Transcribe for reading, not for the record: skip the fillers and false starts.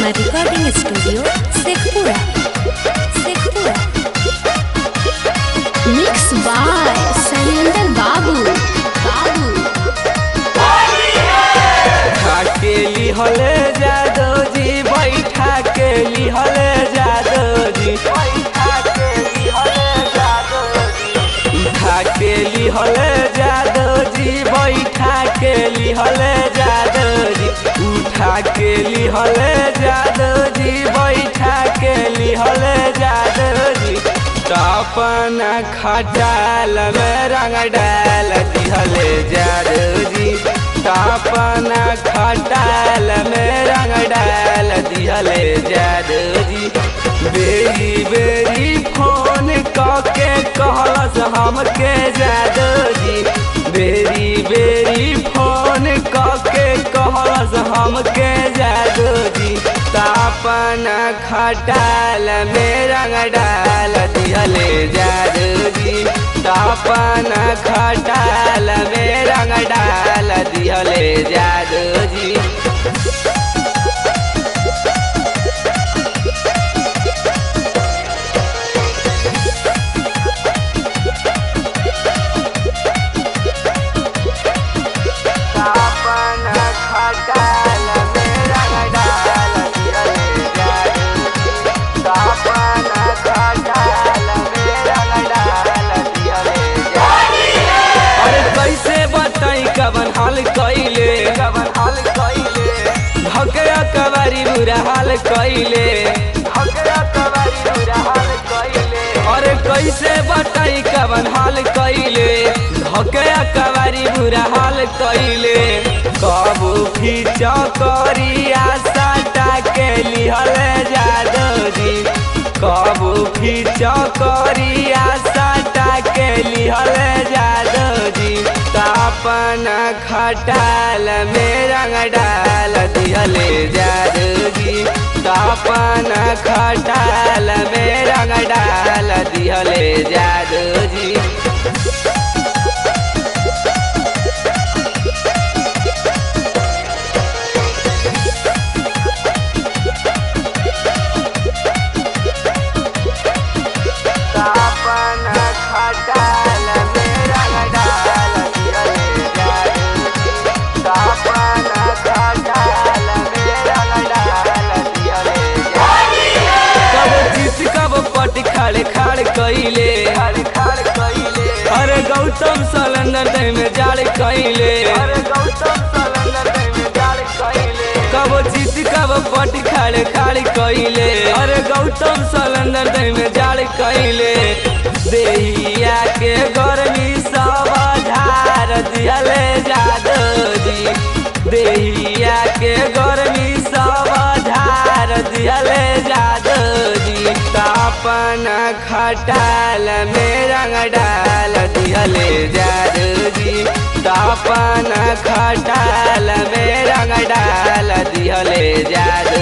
Kusuma Recording Studio, Shekhpura. Mixed by Sailendra Babu. केली हले जादो जी बैठा केली हले जादो जी बैठा केली हले जादो जी उठा केली हले जादो जी बैठा केली हले जादो जी उठा केली हले जादो जी बैठा केली हले जादो जी अपना खटाल में रंग डाल दिहले जादो जी अपना खटाल में रंग डाल दिहले जादो जी बेरी बेरी फोन कके कहलस हमके जादो जी बेरी बेरी फोन कके कहलस हमके जादो जी अपना खटाल में रंग डाल दिहले जादो जी अपना खटाल में रंग डाल दिहले जादो जी कवन हाल कइले भकया कवारी बुरा हाल कइले भकया कवारी बुरा हाल कइले अरे कैसे बताई कवन हाल कइले भकया कवारी बुरा हाल कइले कबू खींचा करिया साटा के लिहले जादो जी कबू खींचा करिया साटा के लिहले जादो जी अपना खटाल में रंग डाल दिहले जादो जी अपना खटाल में रंग डाल दिहले जादो जी खाड़ कइले अरे गौतम सलंदर दही में जाड़ कइले कबो चित कबो पट खाड़ कइले अरे गौतम सलंदर दही में जाड़ कइले देहिया के गर्मी सब झार दिहले जादो जी देहिया के गर्मी सब झार दिहले जादो जी अपना खटाल में रंग डाल दिहले जादो जी अपना खटाल में रंग डाल दिहले जादो